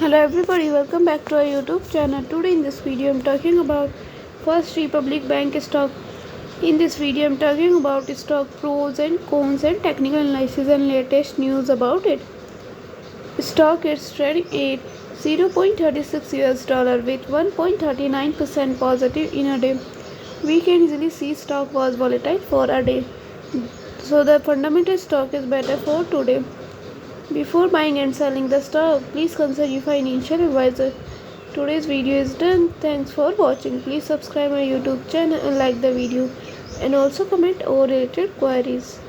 Hello everybody, welcome back to our YouTube channel. Today in this video I'm talking about First Republic Bank stock. In this video I'm talking about stock pros and cons and technical analysis and latest news about it. Stock is trading at 0.36 US dollar with 1.39% positive in a day. We can easily see stock was volatile for a day. So the fundamental stock is better for today. Before buying and selling the stock, please consult your financial advisor. Today's video is done. Thanks for watching. Please subscribe my YouTube channel and like the video and also comment or related queries.